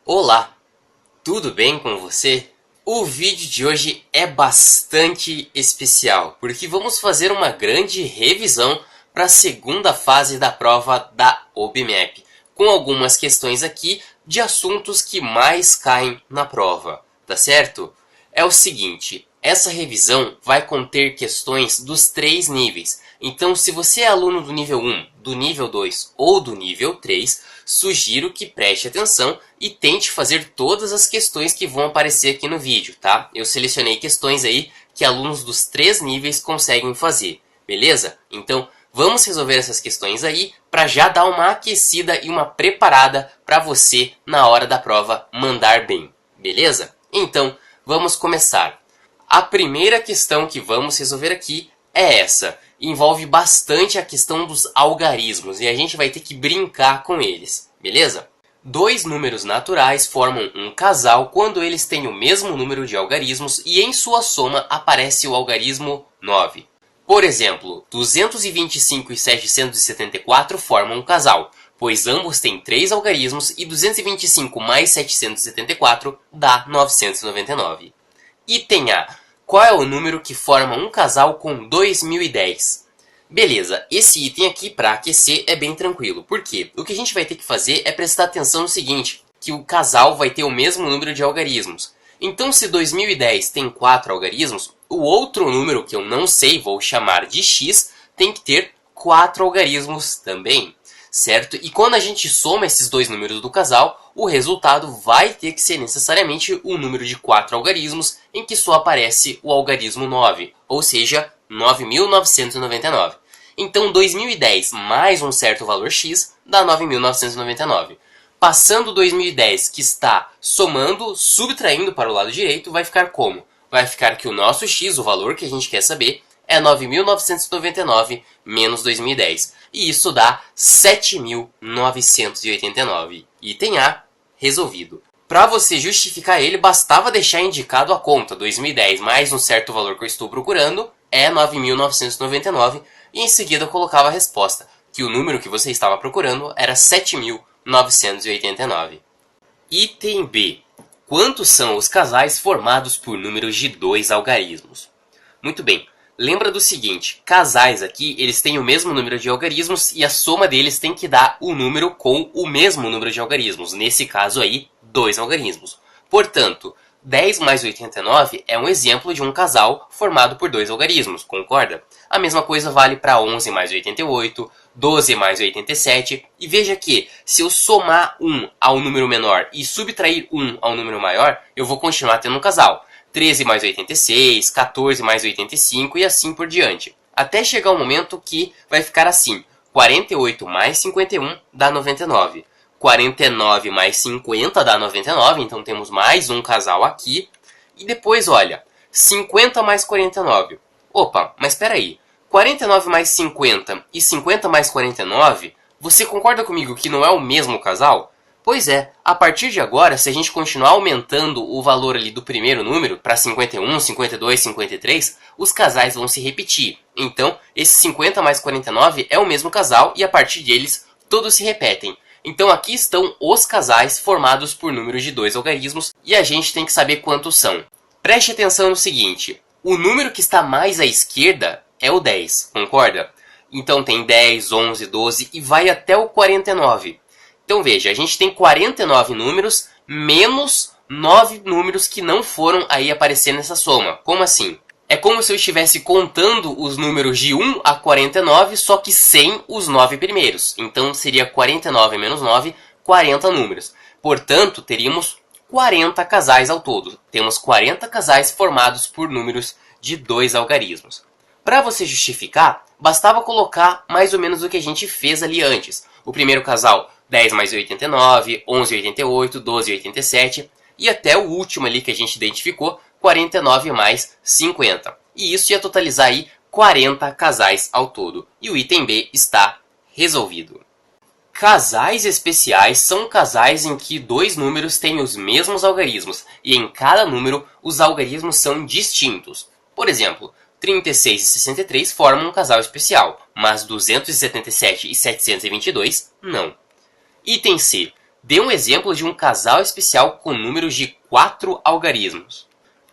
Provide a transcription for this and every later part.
Olá, tudo bem com você? O vídeo de hoje é bastante especial, porque vamos fazer uma grande revisão para a segunda fase da prova da OBMAP, com algumas questões aqui de assuntos que mais caem na prova, tá certo? É o seguinte, essa revisão vai conter questões dos 3 níveis, então se você é aluno do nível 1, do nível 2 ou do nível 3, sugiro que preste atenção e tente fazer todas as questões que vão aparecer aqui no vídeo, tá? Eu selecionei questões aí que alunos dos 3 níveis conseguem fazer, beleza? Então, vamos resolver essas questões aí para já dar uma aquecida e uma preparada para você na hora da prova mandar bem, beleza? Então, vamos começar. A primeira questão que vamos resolver aqui é essa. Envolve bastante a questão dos algarismos e a gente vai ter que brincar com eles, beleza? Dois números naturais formam um casal quando eles têm o mesmo número de algarismos e em sua soma aparece o algarismo 9. Por exemplo, 225 e 774 formam um casal, pois ambos têm 3 algarismos e 225 mais 774 dá 999. Item A. Qual é o número que forma um casal com 2010? Beleza, esse item aqui para aquecer é bem tranquilo. Por quê? O que a gente vai ter que fazer é prestar atenção no seguinte, que o casal vai ter o mesmo número de algarismos. Então se 2010 tem 4 algarismos, o outro número que eu não sei, vou chamar de x, tem que ter 4 algarismos também, certo? E quando a gente soma esses dois números do casal, o resultado vai ter que ser necessariamente o número de 4 algarismos em que só aparece o algarismo 9, ou seja, 9.999. Então 2010 mais um certo valor x dá 9.999. Passando 2010 que está somando, subtraindo para o lado direito, vai ficar como? Vai ficar que o nosso x, o valor que a gente quer saber, é 9.999 menos 2010. E isso dá 7.989. Item A, resolvido. Para você justificar ele, bastava deixar indicado a conta. 2010 mais um certo valor que eu estou procurando é 9.999. E em seguida eu colocava a resposta, que o número que você estava procurando era 7.989. Item B. Quantos são os casais formados por números de 2 algarismos? Muito bem. Lembra do seguinte, casais aqui, eles têm o mesmo número de algarismos e a soma deles tem que dar o número com o mesmo número de algarismos. Nesse caso aí, 2 algarismos. Portanto, 10 mais 89 é um exemplo de um casal formado por 2 algarismos, concorda? A mesma coisa vale para 11 mais 88, 12 mais 87. E veja que, se eu somar 1 ao número menor e subtrair 1 ao número maior, eu vou continuar tendo um casal. 13 mais 86, 14 mais 85 e assim por diante. Até chegar o momento que vai ficar assim. 48 mais 51 dá 99. 49 mais 50 dá 99, então temos mais um casal aqui. E depois, olha, 50 mais 49. Opa, mas espera aí. 49 mais 50 e 50 mais 49, você concorda comigo que não é o mesmo casal? Pois é, a partir de agora, se a gente continuar aumentando o valor ali do primeiro número para 51, 52, 53, os casais vão se repetir. Então, esse 50 mais 49 é o mesmo casal e a partir deles todos se repetem. Então aqui estão os casais formados por números de 2 algarismos e a gente tem que saber quantos são. Preste atenção no seguinte, o número que está mais à esquerda é o 10, concorda? Então tem 10, 11, 12 e vai até o 49. Então veja, a gente tem 49 números menos 9 números que não foram aí aparecer nessa soma. Como assim? É como se eu estivesse contando os números de 1 a 49, só que sem os 9 primeiros. Então seria 49 menos 9, 40 números. Portanto, teríamos 40 casais ao todo. Temos 40 casais formados por números de 2 algarismos. Para você justificar, bastava colocar mais ou menos o que a gente fez ali antes. O primeiro casal, 10 mais 89, 11 88, 12 87 e até o último ali que a gente identificou, 49 mais 50. E isso ia totalizar aí 40 casais ao todo. E o item B está resolvido. Casais especiais são casais em que dois números têm os mesmos algarismos e em cada número os algarismos são distintos. Por exemplo, 36 e 63 formam um casal especial, mas 277 e 722 não. Item C. Dê um exemplo de um casal especial com números de 4 algarismos.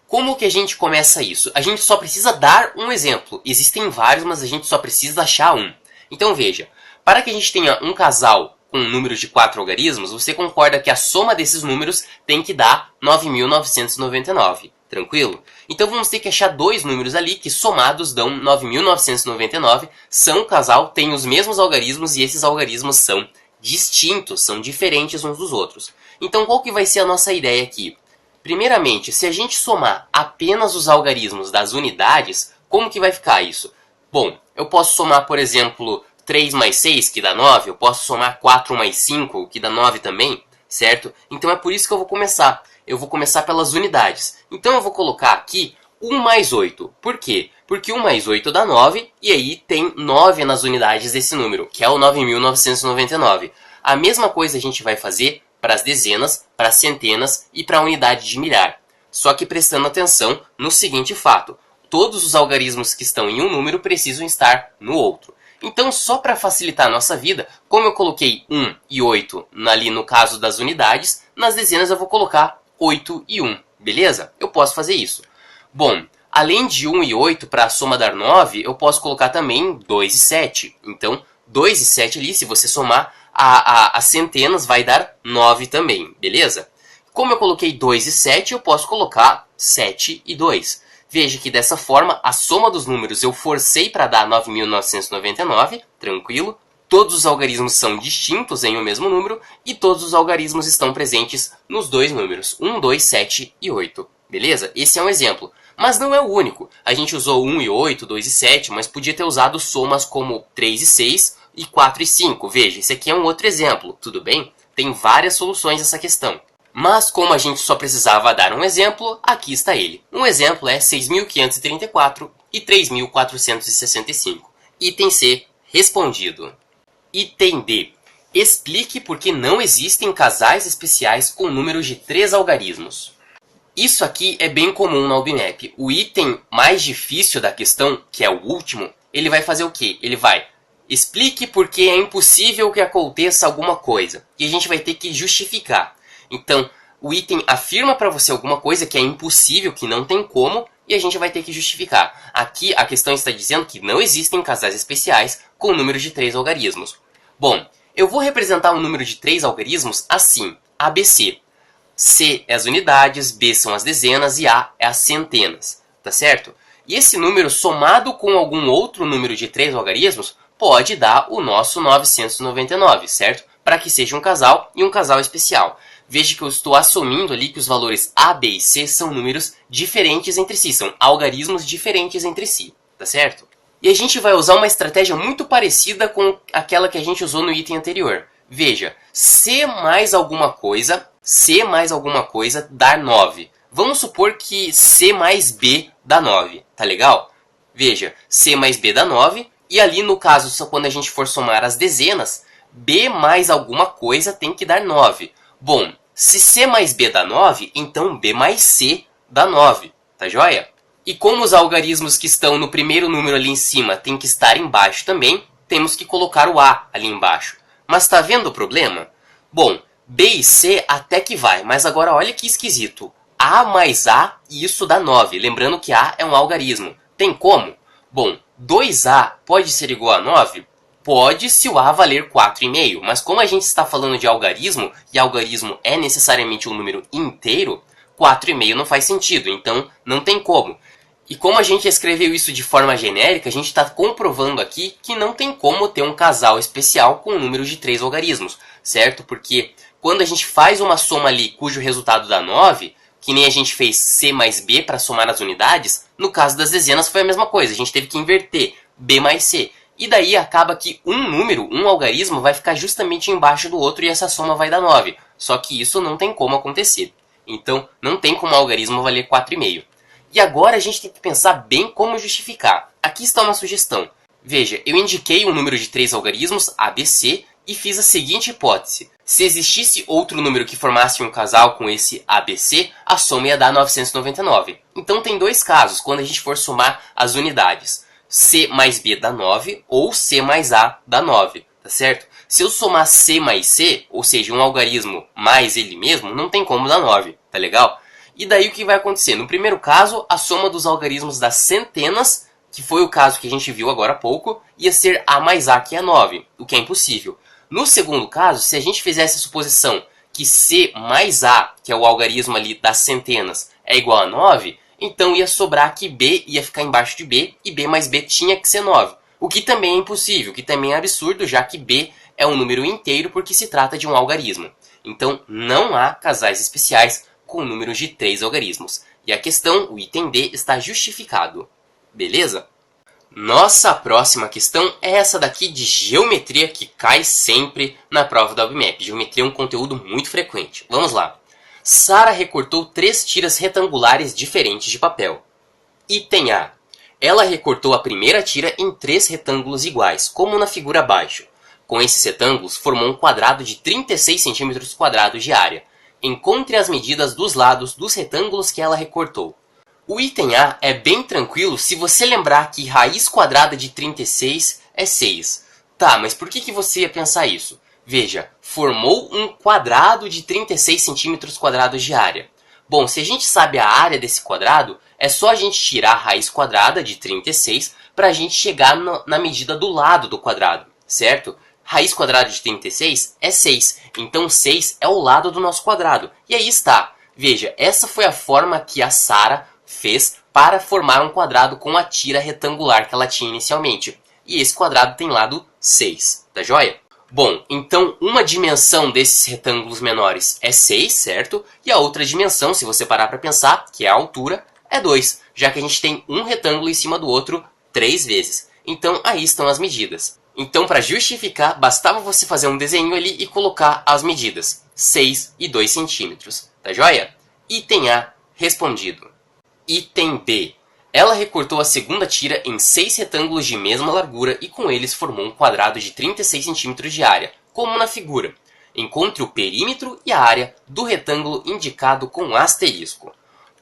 Como que a gente começa isso? A gente só precisa dar um exemplo. Existem vários, mas a gente só precisa achar um. Então veja, para que a gente tenha um casal com números de 4 algarismos, você concorda que a soma desses números tem que dar 9.999. Tranquilo? Então vamos ter que achar dois números ali que somados dão 9.999. São um casal, têm os mesmos algarismos e esses algarismos são distintos, são diferentes uns dos outros. Então qual que vai ser a nossa ideia aqui? Primeiramente, se a gente somar apenas os algarismos das unidades, como que vai ficar isso? Bom, eu posso somar, por exemplo, 3 mais 6, que dá 9, eu posso somar 4 mais 5, que dá 9 também, certo? Então é por isso que eu vou começar. Eu vou começar pelas unidades. Então eu vou colocar aqui 1 mais 8. Por quê? Porque 1 mais 8 dá 9, e aí tem 9 nas unidades desse número, que é o 9.999. A mesma coisa a gente vai fazer para as dezenas, para as centenas e para a unidade de milhar. Só que prestando atenção no seguinte fato: todos os algarismos que estão em um número precisam estar no outro. Então, só para facilitar a nossa vida, como eu coloquei 1 e 8 ali no caso das unidades, nas dezenas eu vou colocar 8 e 1, beleza? Eu posso fazer isso. Bom, além de 1 e 8, para a soma dar 9, eu posso colocar também 2 e 7. Então, 2 e 7 ali, se você somar as centenas, vai dar 9 também, beleza? Como eu coloquei 2 e 7, eu posso colocar 7 e 2. Veja que dessa forma, a soma dos números eu forcei para dar 9.999, tranquilo. Todos os algarismos são distintos em um mesmo número e todos os algarismos estão presentes nos dois números, 1, 2, 7 e 8. Beleza? Esse é um exemplo. Mas não é o único. A gente usou 1 e 8, 2 e 7, mas podia ter usado somas como 3 e 6 e 4 e 5. Veja, esse aqui é um outro exemplo, tudo bem? Tem várias soluções a essa questão. Mas como a gente só precisava dar um exemplo, aqui está ele. Um exemplo é 6.534 e 3.465. Item C, respondido. Item D. Explique por que não existem casais especiais com números de 3 algarismos. Isso aqui é bem comum na UBMAP. O item mais difícil da questão, que é o último, ele vai fazer o quê? Ele vai explique por que é impossível que aconteça alguma coisa. E a gente vai ter que justificar. Então, o item afirma para você alguma coisa que é impossível, que não tem como, e a gente vai ter que justificar. Aqui a questão está dizendo que não existem casais especiais com números de 3 algarismos. Bom, eu vou representar um número de 3 algarismos assim, ABC. C é as unidades, B são as dezenas e A é as centenas, tá certo? E esse número somado com algum outro número de 3 algarismos pode dar o nosso 999, certo? Para que seja um casal e um casal especial. Veja que eu estou assumindo ali que os valores A, B e C são números diferentes entre si, são algarismos diferentes entre si, tá certo? E a gente vai usar uma estratégia muito parecida com aquela que a gente usou no item anterior. Veja, C mais alguma coisa dá 9. Vamos supor que C mais B dá 9, tá legal? Veja, C mais B dá 9, e ali no caso, só quando a gente for somar as dezenas, B mais alguma coisa tem que dar 9. Bom, se C mais B dá 9, então B mais C dá 9, tá joia? E como os algarismos que estão no primeiro número ali em cima têm que estar embaixo também, temos que colocar o A ali embaixo. Mas tá vendo o problema? Bom, B e C até que vai, mas agora olha que esquisito. A mais A, e isso dá 9, lembrando que A é um algarismo. Tem como? Bom, 2A pode ser igual a 9? Pode se o A valer 4,5, mas como a gente está falando de algarismo, e algarismo é necessariamente um número inteiro, 4,5 não faz sentido, então não tem como. E como a gente escreveu isso de forma genérica, a gente está comprovando aqui que não tem como ter um casal especial com um número de 3 algarismos, certo? Porque quando a gente faz uma soma ali cujo resultado dá 9, que nem a gente fez C mais B para somar as unidades, no caso das dezenas foi a mesma coisa, a gente teve que inverter B mais C. E daí acaba que um número, um algarismo, vai ficar justamente embaixo do outro e essa soma vai dar 9. Só que isso não tem como acontecer. Então, não tem como o algarismo valer 4,5. E agora a gente tem que pensar bem como justificar. Aqui está uma sugestão. Veja, eu indiquei um número de 3 algarismos, ABC, e fiz a seguinte hipótese. Se existisse outro número que formasse um casal com esse ABC, a soma ia dar 999. Então tem dois casos, quando a gente for somar as unidades. C mais B dá 9 ou C mais A dá 9, tá certo? Se eu somar C mais C, ou seja, um algarismo mais ele mesmo, não tem como dar 9, tá legal? E daí o que vai acontecer? No primeiro caso, a soma dos algarismos das centenas, que foi o caso que a gente viu agora há pouco, ia ser A mais A, que é 9, o que é impossível. No segundo caso, se a gente fizesse a suposição que C mais A, que é o algarismo ali das centenas, é igual a 9, então ia sobrar que B ia ficar embaixo de B, e B mais B tinha que ser 9. O que também é impossível, o que também é absurdo, já que B é um número inteiro porque se trata de um algarismo. Então não há casais especiais com números de 3 algarismos. E a questão, o item D, está justificado. Beleza? Nossa próxima questão é essa daqui de geometria, que cai sempre na prova da UBMAP. Geometria é um conteúdo muito frequente. Vamos lá. Sara recortou 3 tiras retangulares diferentes de papel. Item A. Ela recortou a primeira tira em 3 retângulos iguais, como na figura abaixo. Com esses retângulos, formou um quadrado de 36 cm² de área. Encontre as medidas dos lados dos retângulos que ela recortou. O item A é bem tranquilo se você lembrar que raiz quadrada de 36 é 6. Tá, mas por que você ia pensar isso? Veja, formou um quadrado de 36 cm² de área. Bom, se a gente sabe a área desse quadrado, é só a gente tirar a raiz quadrada de 36 para a gente chegar na medida do lado do quadrado, certo? Raiz quadrada de 36 é 6, então 6 é o lado do nosso quadrado. E aí está. Veja, essa foi a forma que a Sara fez para formar um quadrado com a tira retangular que ela tinha inicialmente. E esse quadrado tem lado 6, tá joia? Bom, então uma dimensão desses retângulos menores é 6, certo? E a outra dimensão, se você parar para pensar, que é a altura, é 2, já que a gente tem um retângulo em cima do outro 3 vezes. Então aí estão as medidas. Então, para justificar, bastava você fazer um desenho ali e colocar as medidas, 6 e 2 centímetros, tá joia? Item A, respondido. Item B. Ela recortou a segunda tira em 6 retângulos de mesma largura e com eles formou um quadrado de 36 cm de área, como na figura. Encontre o perímetro e a área do retângulo indicado com asterisco.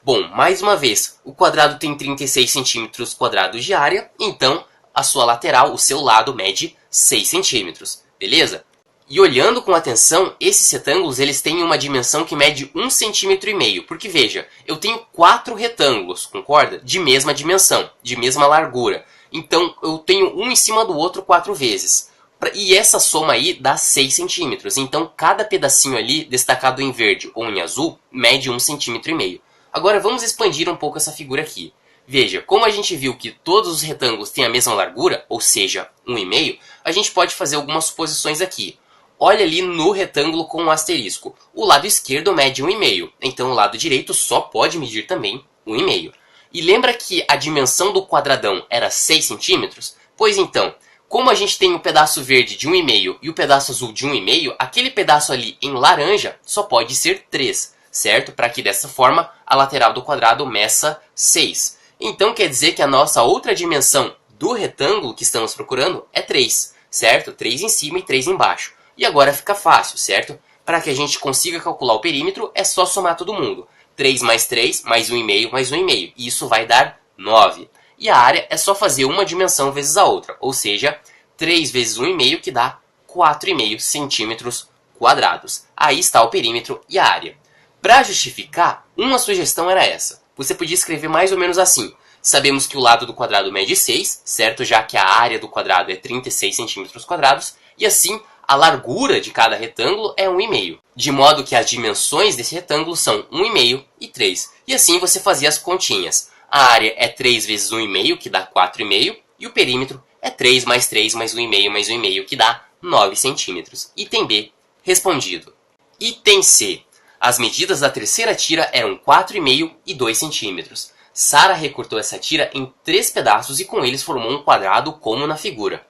Bom, mais uma vez, o quadrado tem 36 cm² de área, então a sua lateral, o seu lado, mede 6 centímetros, beleza? E olhando com atenção, esses retângulos eles têm uma dimensão que mede 1,5 cm, porque veja, eu tenho 4 retângulos, concorda? De mesma dimensão, de mesma largura. Então eu tenho um em cima do outro 4 vezes. E essa soma aí dá 6 centímetros, então cada pedacinho ali, destacado em verde ou em azul, mede 1,5 cm. Agora vamos expandir um pouco essa figura aqui. Veja, como a gente viu que todos os retângulos têm a mesma largura, ou seja, 1,5, a gente pode fazer algumas suposições aqui. Olha ali no retângulo com um asterisco. O lado esquerdo mede 1,5, então o lado direito só pode medir também 1,5. E lembra que a dimensão do quadradão era 6 centímetros? Pois então, como a gente tem o pedaço verde de 1,5 e o pedaço azul de 1,5, aquele pedaço ali em laranja só pode ser 3, certo? Para que dessa forma a lateral do quadrado meça 6. Então quer dizer que a nossa outra dimensão do retângulo que estamos procurando é 3, certo? 3 em cima e 3 embaixo. E agora fica fácil, certo? Para que a gente consiga calcular o perímetro, é só somar todo mundo. 3 mais 3, mais 1,5, mais 1,5. E isso vai dar 9. E a área é só fazer uma dimensão vezes a outra, ou seja, 3 vezes 1,5, que dá 4,5 centímetros quadrados. Aí está o perímetro e a área. Para justificar, uma sugestão era essa. Você podia escrever mais ou menos assim. Sabemos que o lado do quadrado mede 6, certo? Já que a área do quadrado é 36 centímetros quadrados. E assim, a largura de cada retângulo é 1,5. De modo que as dimensões desse retângulo são 1,5 e 3. E assim você fazia as continhas. A área é 3 vezes 1,5, que dá 4,5. E o perímetro é 3 mais 3 mais 1,5 mais 1,5, que dá 9 centímetros. Item B, respondido. Item C. As medidas da terceira tira eram 4,5 e 2 centímetros. Sara recortou essa tira em 3 pedaços e com eles formou um quadrado como na figura.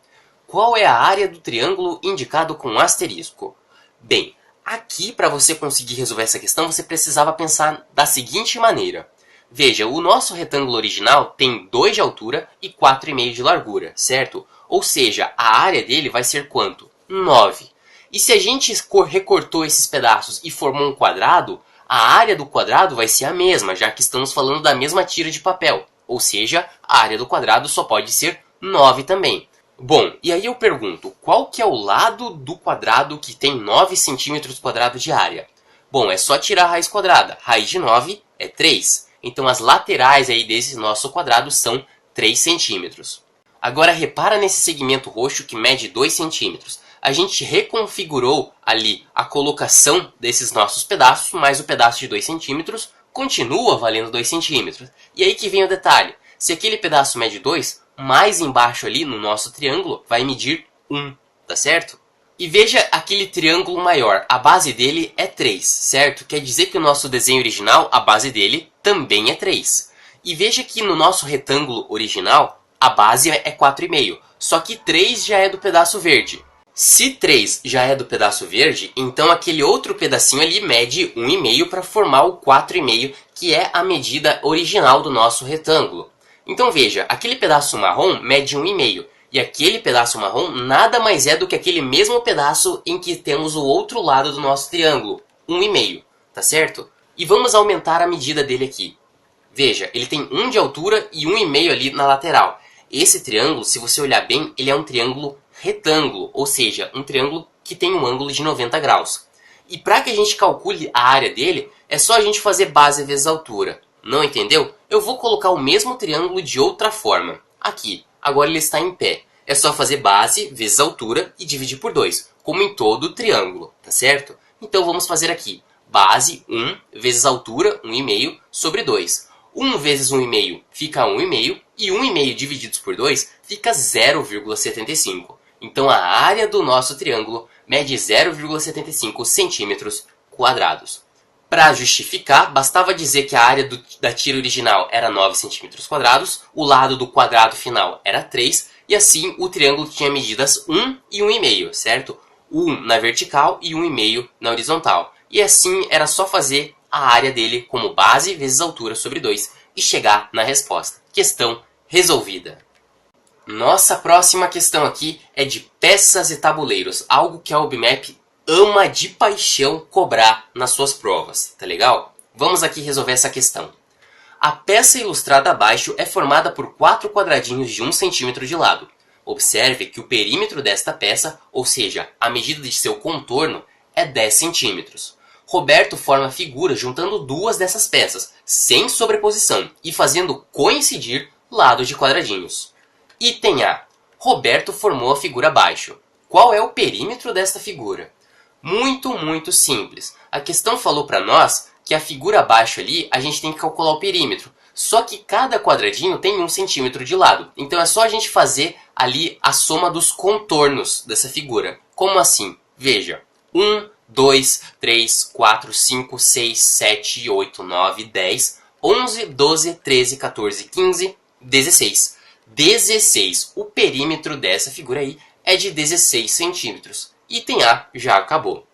Qual é a área do triângulo indicado com asterisco? Bem, aqui para você conseguir resolver essa questão você precisava pensar da seguinte maneira. Veja, o nosso retângulo original tem 2 de altura e 4,5 de largura, certo? Ou seja, a área dele vai ser quanto? 9. E se a gente recortou esses pedaços e formou um quadrado, a área do quadrado vai ser a mesma, já que estamos falando da mesma tira de papel. Ou seja, a área do quadrado só pode ser 9 também. Bom, e aí eu pergunto, qual que é o lado do quadrado que tem 9 centímetros quadrados de área? Bom, é só tirar a raiz quadrada. Raiz de 9 é 3. Então as laterais aí desse nosso quadrado são 3 centímetros. Agora repara nesse segmento roxo que mede 2 centímetros. A gente reconfigurou ali a colocação desses nossos pedaços, mas o pedaço de 2 centímetros continua valendo 2 centímetros. E aí que vem o detalhe. Se aquele pedaço mede 2, mais embaixo ali no nosso triângulo vai medir 1, tá certo? E veja aquele triângulo maior, a base dele é 3, certo? Quer dizer que o nosso desenho original, a base dele também é 3. E veja que no nosso retângulo original, a base é 4,5, só que 3 já é do pedaço verde. Se 3 já é do pedaço verde, então aquele outro pedacinho ali mede 1,5 para formar o 4,5, que é a medida original do nosso retângulo. Então veja, aquele pedaço marrom mede 1,5, e aquele pedaço marrom nada mais é do que aquele mesmo pedaço em que temos o outro lado do nosso triângulo, 1,5, tá certo? E vamos aumentar a medida dele aqui. Veja, ele tem 1 de altura e 1,5 ali na lateral. Esse triângulo, se você olhar bem, ele é um triângulo retângulo, ou seja, um triângulo que tem um ângulo de 90 graus. E para que a gente calcule a área dele, é só a gente fazer base vezes altura. Não entendeu? Eu vou colocar o mesmo triângulo de outra forma. Aqui, agora ele está em pé. É só fazer base vezes altura e dividir por 2, como em todo triângulo, tá certo? Então vamos fazer aqui. Base 1 vezes altura, 1,5, sobre 2. 1 vezes 1,5 fica 1,5, e 1,5 divididos por 2 fica 0,75. Então a área do nosso triângulo mede 0,75 centímetros quadrados. Para justificar, bastava dizer que a área da tira original era 9 centímetros quadrados, o lado do quadrado final era 3, e assim o triângulo tinha medidas 1 e 1,5, certo? 1 na vertical e 1,5 na horizontal. E assim era só fazer a área dele como base vezes altura sobre 2 e chegar na resposta. Questão resolvida. Nossa próxima questão aqui é de peças e tabuleiros, algo que a UBMAP ama de paixão cobrar nas suas provas, tá legal? Vamos aqui resolver essa questão. A peça ilustrada abaixo é formada por 4 quadradinhos de 1 cm de lado. Observe que o perímetro desta peça, ou seja, a medida de seu contorno, é 10 cm. Roberto forma a figura juntando duas dessas peças, sem sobreposição, e fazendo coincidir lados de quadradinhos. Item A. Roberto formou a figura abaixo. Qual é o perímetro desta figura? Muito simples. A questão falou para nós que a figura abaixo ali, a gente tem que calcular o perímetro. Só que cada quadradinho tem 1 centímetro de lado. Então é só a gente fazer ali a soma dos contornos dessa figura. Como assim? Veja. 1, 2, 3, 4, 5, 6, 7, 8, 9, 10, 11, 12, 13, 14, 15, 16. 16. O perímetro dessa figura aí é de 16 centímetros. Item A já acabou.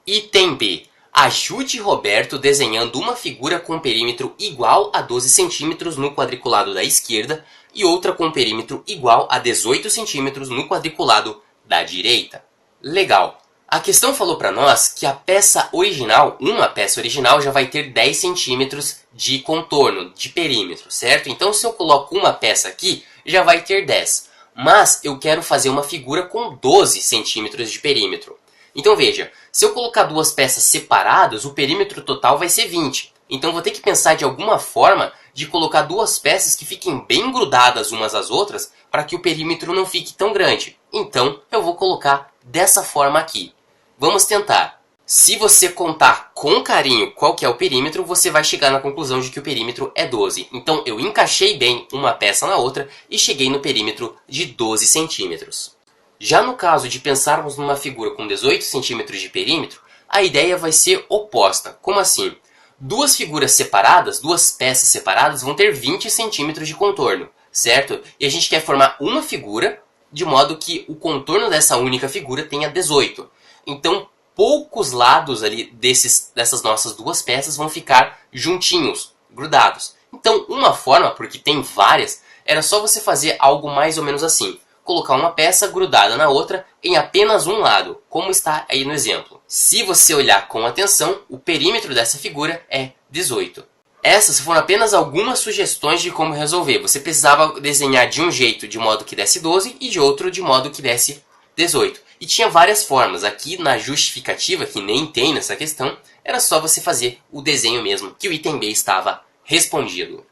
Item B. Ajude Roberto desenhando uma figura com perímetro igual a 12 centímetros no quadriculado da esquerda e outra com perímetro igual a 18 centímetros no quadriculado da direita. Legal. A questão falou para nós que a peça original, uma peça original, já vai ter 10 centímetros de contorno, de perímetro, certo? Então se eu coloco uma peça aqui, já vai ter 10. Mas eu quero fazer uma figura com 12 centímetros de perímetro. Então veja, se eu colocar duas peças separadas, o perímetro total vai ser 20. Então vou ter que pensar de alguma forma de colocar duas peças que fiquem bem grudadas umas às outras para que o perímetro não fique tão grande. Então eu vou colocar dessa forma aqui. Vamos tentar. Se você contar com carinho qual que é o perímetro, você vai chegar na conclusão de que o perímetro é 12. Então eu encaixei bem uma peça na outra e cheguei no perímetro de 12 centímetros. Já no caso de pensarmos numa figura com 18 centímetros de perímetro, a ideia vai ser oposta. Como assim? Duas figuras separadas, duas peças separadas vão ter 20 centímetros de contorno, certo? E a gente quer formar uma figura de modo que o contorno dessa única figura tenha 18. Então, poucos lados ali dessas nossas duas peças vão ficar juntinhos, grudados. Então, uma forma, porque tem várias, era só você fazer algo mais ou menos assim. Colocar uma peça grudada na outra em apenas um lado, como está aí no exemplo. Se você olhar com atenção, o perímetro dessa figura é 18. Essas foram apenas algumas sugestões de como resolver. Você precisava desenhar de um jeito de modo que desse 12 e de outro de modo que desse 18. E tinha várias formas. Aqui na justificativa, que nem tem nessa questão, era só você fazer o desenho mesmo, que o item B estava respondido.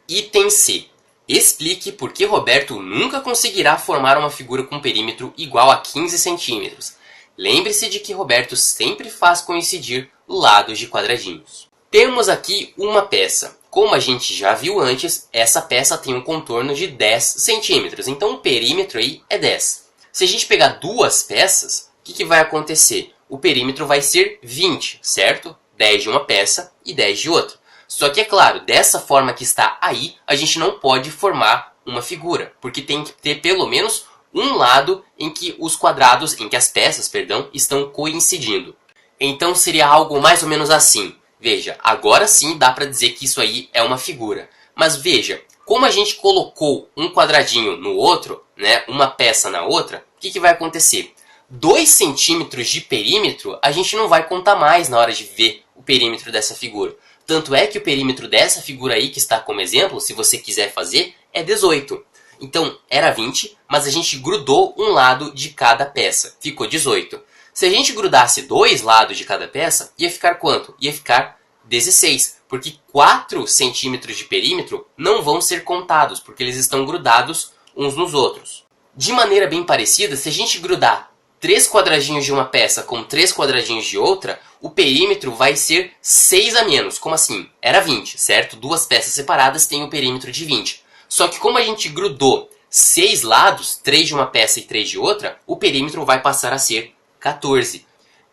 Item C. Explique por que Roberto nunca conseguirá formar uma figura com perímetro igual a 15 centímetros. Lembre-se de que Roberto sempre faz coincidir lados de quadradinhos. Temos aqui uma peça. Como a gente já viu antes, essa peça tem um contorno de 10 centímetros, então o perímetro aí é 10. Se a gente pegar duas peças, o que vai acontecer? O perímetro vai ser 20, certo? 10 de uma peça e 10 de outra. Só que, é claro, dessa forma que está aí, a gente não pode formar uma figura, porque tem que ter pelo menos um lado em que os quadrados, em que as peças, perdão, estão coincidindo. Então seria algo mais ou menos assim. Veja, agora sim dá para dizer que isso aí é uma figura. Mas veja, como a gente colocou um quadradinho no outro, né, uma peça na outra, o que vai acontecer? 2 centímetros de perímetro a gente não vai contar mais na hora de ver o perímetro dessa figura. Tanto é que o perímetro dessa figura aí, que está como exemplo, se você quiser fazer, é 18. Então, era 20, mas a gente grudou um lado de cada peça. Ficou 18. Se a gente grudasse 2 lados de cada peça, ia ficar quanto? Ia ficar 16. Porque 4 centímetros de perímetro não vão ser contados, porque eles estão grudados uns nos outros. De maneira bem parecida, se a gente grudar 3 quadradinhos de uma peça com 3 quadradinhos de outra, o perímetro vai ser 6 a menos. Como assim? Era 20, certo? Duas peças separadas têm o perímetro de 20. Só que como a gente grudou 6 lados, 3 de uma peça e 3 de outra, o perímetro vai passar a ser 14.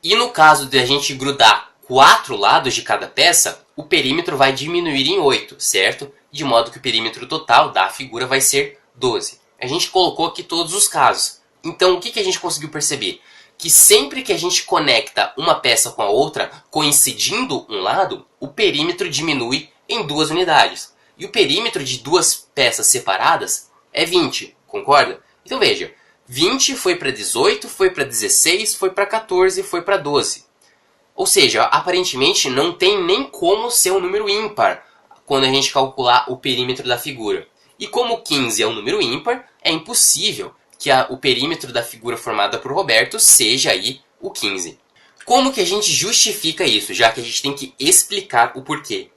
E no caso de a gente grudar 4 lados de cada peça, o perímetro vai diminuir em 8, certo? De modo que o perímetro total da figura vai ser 12. A gente colocou aqui todos os casos. Então, o que a gente conseguiu perceber? Que sempre que a gente conecta uma peça com a outra, coincidindo um lado, o perímetro diminui em 2 unidades. E o perímetro de duas peças separadas é 20, concorda? Então veja, 20 foi para 18, foi para 16, foi para 14, foi para 12. Ou seja, aparentemente não tem nem como ser um número ímpar quando a gente calcular o perímetro da figura. E como 15 é um número ímpar, é impossível que o perímetro da figura formada por Roberto seja aí o 15. Como que a gente justifica isso, já que a gente tem que explicar o porquê?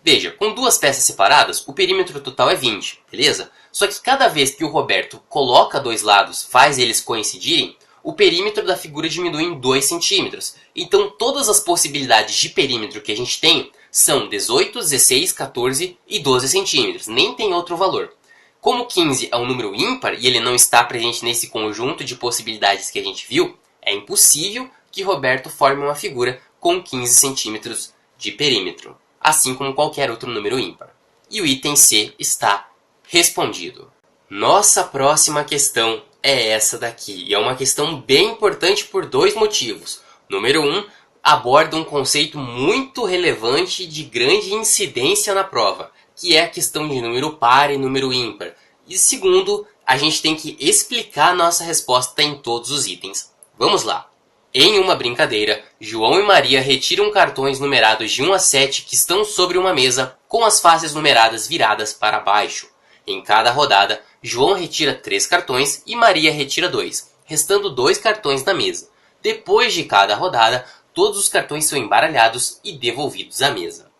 Veja, com duas peças separadas, o perímetro total é 20, beleza? Só que cada vez que o Roberto coloca dois lados, faz eles coincidirem, o perímetro da figura diminui em 2 centímetros. Então todas as possibilidades de perímetro que a gente tem são 18, 16, 14 e 12 centímetros. Nem tem outro valor. Como 15 é um número ímpar e ele não está presente nesse conjunto de possibilidades que a gente viu, é impossível que Roberto forme uma figura com 15 centímetros de perímetro, assim como qualquer outro número ímpar. E o item C está respondido. Nossa próxima questão é essa daqui, e é uma questão bem importante por 2 motivos. Número 1, aborda um conceito muito relevante e de grande incidência na prova, que é a questão de número par e número ímpar. E segundo, a gente tem que explicar a nossa resposta em todos os itens. Vamos lá! Em uma brincadeira, João e Maria retiram cartões numerados de 1 a 7 que estão sobre uma mesa com as faces numeradas viradas para baixo. Em cada rodada, João retira 3 cartões e Maria retira 2, restando 2 cartões na mesa. Depois de cada rodada, todos os cartões são embaralhados e devolvidos à mesa.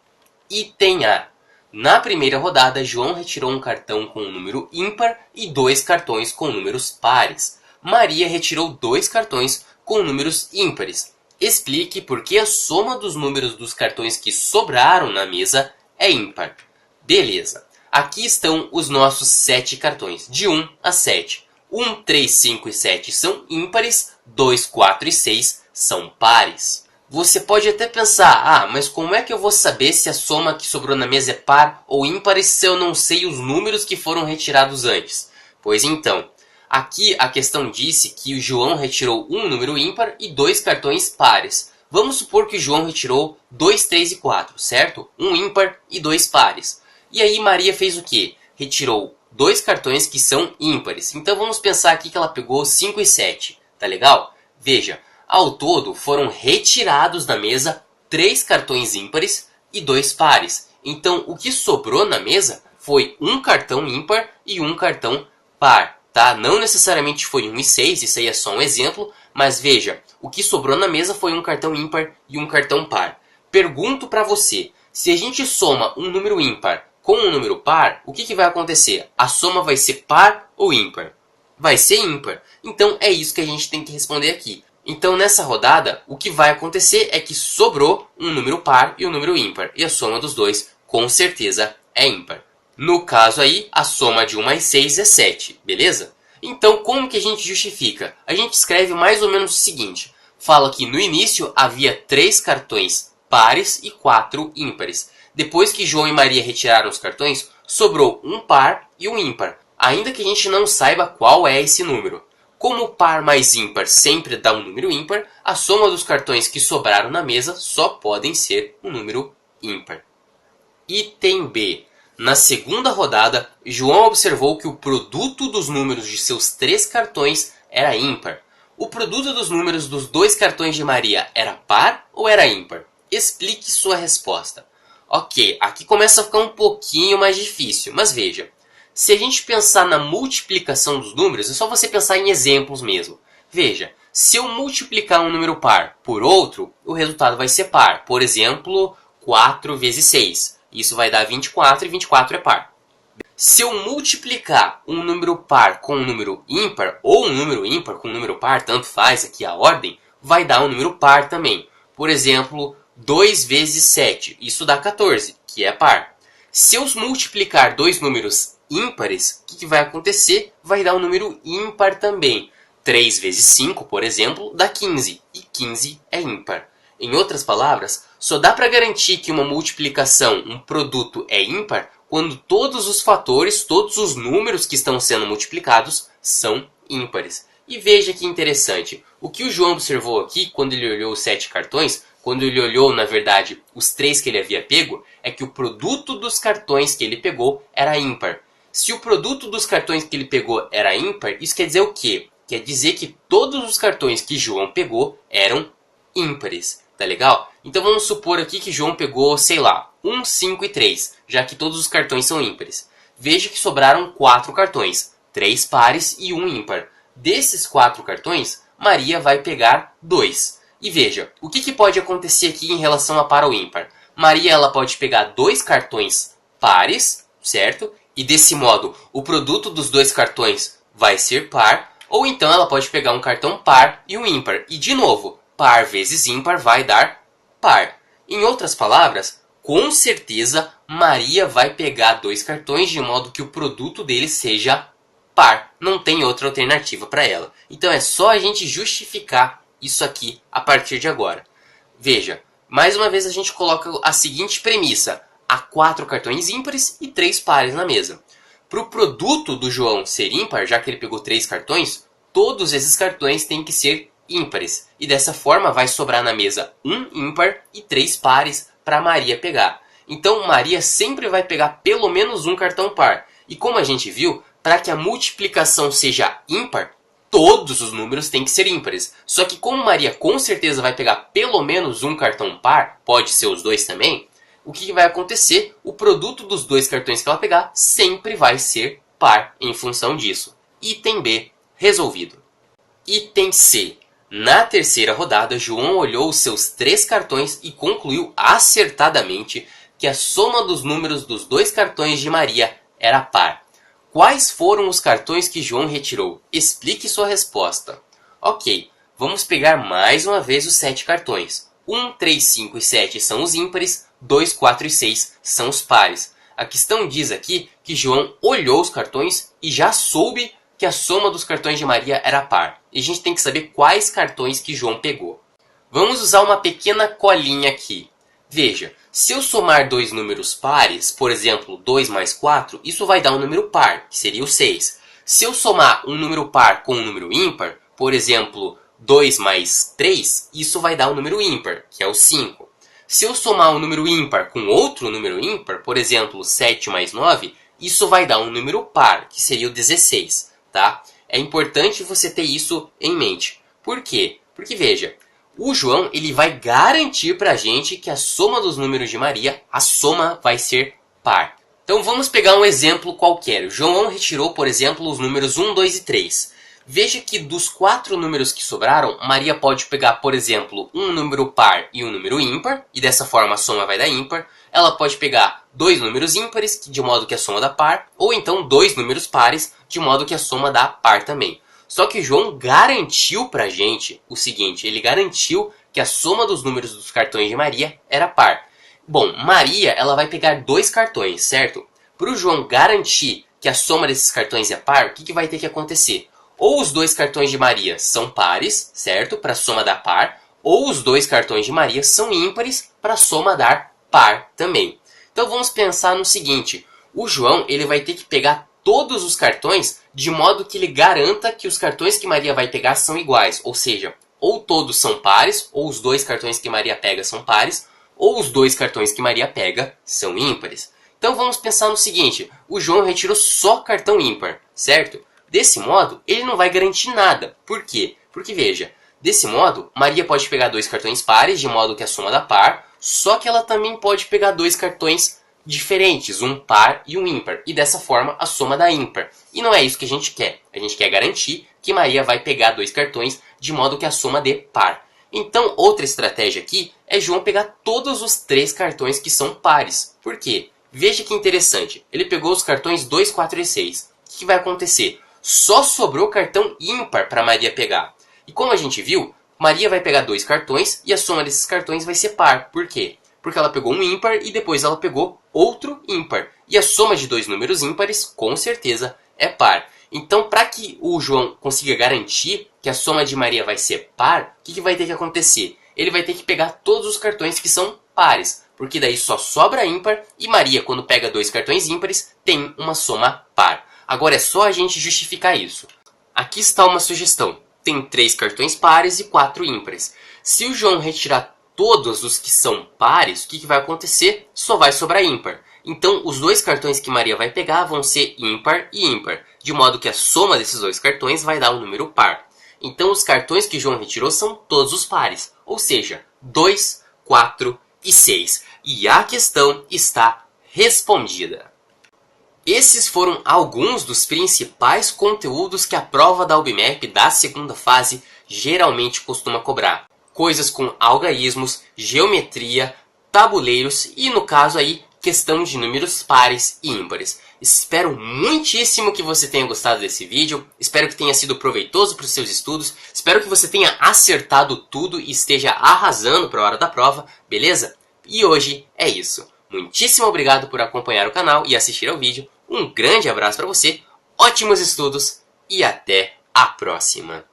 Item A. Na primeira rodada, João retirou um cartão com um número ímpar e 2 cartões com números pares. Maria retirou 2 cartões com números ímpares. Explique por que a soma dos números dos cartões que sobraram na mesa é ímpar. Beleza. Aqui estão os nossos 7 cartões, de 1 a 7. 1, 3, 5 e 7 são ímpares, 2, 4 e 6 são pares. Você pode até pensar, mas como é que eu vou saber se a soma que sobrou na mesa é par ou ímpar se eu não sei os números que foram retirados antes? Pois então, aqui a questão disse que o João retirou um número ímpar e 2 cartões pares. Vamos supor que o João retirou 2, 3 e 4, certo? Um ímpar e 2 pares. E aí Maria fez o quê? Retirou 2 cartões que são ímpares. Então vamos pensar aqui que ela pegou 5 e 7. Tá legal? Veja, ao todo foram retirados da mesa 3 cartões ímpares e 2 pares. Então, o que sobrou na mesa foi um cartão ímpar e um cartão par, tá? Não necessariamente foi 1 e 6, isso aí é só um exemplo, mas veja, o que sobrou na mesa foi um cartão ímpar e um cartão par. Pergunto para você, se a gente soma um número ímpar com um número par, o que vai acontecer? A soma vai ser par ou ímpar? Vai ser ímpar. Então é isso que a gente tem que responder aqui. Então nessa rodada, o que vai acontecer é que sobrou um número par e um número ímpar. E a soma dos dois, com certeza, é ímpar. No caso aí, a soma de 1 mais 6 é 7, beleza? Então como que a gente justifica? A gente escreve mais ou menos o seguinte. Fala que no início havia 3 cartões pares e 4 ímpares. Depois que João e Maria retiraram os cartões, sobrou um par e um ímpar, ainda que a gente não saiba qual é esse número. Como par mais ímpar sempre dá um número ímpar, a soma dos cartões que sobraram na mesa só podem ser um número ímpar. Item B. Na segunda rodada, João observou que o produto dos números de seus 3 cartões era ímpar. O produto dos números dos 2 cartões de Maria era par ou era ímpar? Explique sua resposta. Ok, aqui começa a ficar um pouquinho mais difícil, mas veja. Se a gente pensar na multiplicação dos números, é só você pensar em exemplos mesmo. Veja, se eu multiplicar um número par por outro, o resultado vai ser par. Por exemplo, 4 vezes 6. Isso vai dar 24 e 24 é par. Se eu multiplicar um número par com um número ímpar, ou um número ímpar com um número par, tanto faz aqui a ordem, vai dar um número par também. Por exemplo, 2 vezes 7, isso dá 14, que é par. Se eu multiplicar dois números ímpares, o que vai acontecer? Vai dar um número ímpar também. 3 vezes 5, por exemplo, dá 15, e 15 é ímpar. Em outras palavras, só dá para garantir que uma multiplicação, um produto, é ímpar quando todos os fatores, todos os números que estão sendo multiplicados são ímpares. E veja que interessante, o que o João observou aqui quando ele olhou os 7 cartões, quando ele olhou, na verdade, os 3 que ele havia pego, é que o produto dos cartões que ele pegou era ímpar. Se o produto dos cartões que ele pegou era ímpar, isso quer dizer o quê? Quer dizer que todos os cartões que João pegou eram ímpares. Tá legal? Então vamos supor aqui que João pegou, sei lá, 1, 5 e 3, já que todos os cartões são ímpares. Veja que sobraram 4 cartões, 3 pares e 1 ímpar. Desses 4 cartões, Maria vai pegar 2. E veja, o que pode acontecer aqui em relação a par ou ímpar? Maria ela pode pegar 2 cartões pares, certo? E desse modo, o produto dos 2 cartões vai ser par. Ou então ela pode pegar um cartão par e um ímpar. E de novo, par vezes ímpar vai dar par. Em outras palavras, com certeza Maria vai pegar 2 cartões de modo que o produto deles seja par. Não tem outra alternativa para ela. Então é só a gente justificar isso aqui a partir de agora. Veja, mais uma vez a gente coloca a seguinte premissa. Há 4 cartões ímpares e 3 pares na mesa. Para o produto do João ser ímpar, já que ele pegou 3 cartões, todos esses cartões têm que ser ímpares. E dessa forma vai sobrar na mesa um ímpar e 3 pares para Maria pegar. Então Maria sempre vai pegar pelo menos um cartão par. E como a gente viu, para que a multiplicação seja ímpar, todos os números têm que ser ímpares. Só que como Maria com certeza vai pegar pelo menos um cartão par, pode ser os 2 também, o que vai acontecer? O produto dos 2 cartões que ela pegar sempre vai ser par em função disso. Item B, resolvido. Item C. Na terceira rodada, João olhou os seus 3 cartões e concluiu acertadamente que a soma dos números dos 2 cartões de Maria era par. Quais foram os cartões que João retirou? Explique sua resposta. Ok, vamos pegar mais uma vez os 7 cartões. 1, 3, 5 e 7 são os ímpares, 2, 4 e 6 são os pares. A questão diz aqui que João olhou os cartões e já soube que a soma dos cartões de Maria era par. E a gente tem que saber quais cartões que João pegou. Vamos usar uma pequena colinha aqui. Veja, se eu somar 2 números pares, por exemplo, 2 mais 4, isso vai dar um número par, que seria o 6. Se eu somar um número par com um número ímpar, por exemplo, 2 mais 3, isso vai dar um número ímpar, que é o 5. Se eu somar um número ímpar com outro número ímpar, por exemplo, 7 mais 9, isso vai dar um número par, que seria o 16. Tá? É importante você ter isso em mente. Por quê? Porque veja, O João ele vai garantir para a gente que a soma dos números de Maria, a soma vai ser par. Então vamos pegar um exemplo qualquer. O João retirou, por exemplo, os números 1, 2 e 3. Veja que dos 4 números que sobraram, Maria pode pegar, por exemplo, um número par e um número ímpar, e dessa forma a soma vai dar ímpar. Ela pode pegar 2 números ímpares, de modo que a soma dá par, ou então 2 números pares, de modo que a soma dá par também. Só que João garantiu pra gente o seguinte, ele garantiu que a soma dos números dos cartões de Maria era par. Bom, Maria ela vai pegar 2 cartões, certo? Para o João garantir que a soma desses cartões é par, o que vai ter que acontecer? Ou os 2 cartões de Maria são pares, certo? Para a soma dar par, ou os 2 cartões de Maria são ímpares para a soma dar par também. Então vamos pensar no seguinte, o João ele vai ter que pegar todos os cartões de modo que ele garanta que os cartões que Maria vai pegar são iguais, ou seja, ou todos são pares, ou os 2 cartões que Maria pega são pares, ou os 2 cartões que Maria pega são ímpares. Então vamos pensar no seguinte, o João retirou só cartão ímpar, certo? Desse modo, ele não vai garantir nada. Por quê? Porque veja, desse modo, Maria pode pegar 2 cartões pares, de modo que a soma dá par, só que ela também pode pegar 2 cartões diferentes, um par e um ímpar, e dessa forma a soma dá ímpar. E não é isso que a gente quer. A gente quer garantir que Maria vai pegar 2 cartões, de modo que a soma dê par. Então, outra estratégia aqui é João pegar todos os 3 cartões que são pares. Por quê? Veja que interessante. Ele pegou os cartões 2, 4 e 6. O que vai acontecer? Só sobrou cartão ímpar para Maria pegar. E como a gente viu, Maria vai pegar 2 cartões e a soma desses cartões vai ser par. Por quê? Porque ela pegou um ímpar e depois ela pegou outro ímpar. E a soma de 2 números ímpares, com certeza, é par. Então, para que o João consiga garantir que a soma de Maria vai ser par, o que vai ter que acontecer? Ele vai ter que pegar todos os cartões que são pares, porque daí só sobra ímpar e Maria, quando pega 2 cartões ímpares, tem uma soma par. Agora é só a gente justificar isso. Aqui está uma sugestão. Tem 3 cartões pares e 4 ímpares. Se o João retirar todos os que são pares, o que vai acontecer? Só vai sobrar ímpar. Então, os 2 cartões que Maria vai pegar vão ser ímpar e ímpar, de modo que a soma desses 2 cartões vai dar um número par. Então, os cartões que João retirou são todos os pares, ou seja, 2, 4 e 6. E a questão está respondida. Esses foram alguns dos principais conteúdos que a prova da UBMEP da segunda fase geralmente costuma cobrar. Coisas com algarismos, geometria, tabuleiros e, no caso aí, questão de números pares e ímpares. Espero muitíssimo que você tenha gostado desse vídeo, espero que tenha sido proveitoso para os seus estudos, espero que você tenha acertado tudo e esteja arrasando para a hora da prova, beleza? E hoje é isso. Muitíssimo obrigado por acompanhar o canal e assistir ao vídeo, um grande abraço para você, ótimos estudos e até a próxima!